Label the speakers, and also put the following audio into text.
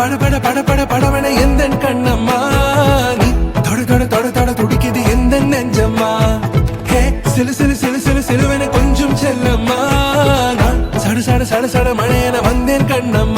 Speaker 1: பட பட பட பட படவன எந்த கண்ணம்மா நீ தொட தொட தொட தொட துடிக்குது எந்த நெஞ்சம்மா ஹே சிலு சிலு சிலு சிலு சிலுவன கொஞ்சம் செல்லம்மா நான் சட சட சட சட மழையன வந்தேன் கண்ணம்மா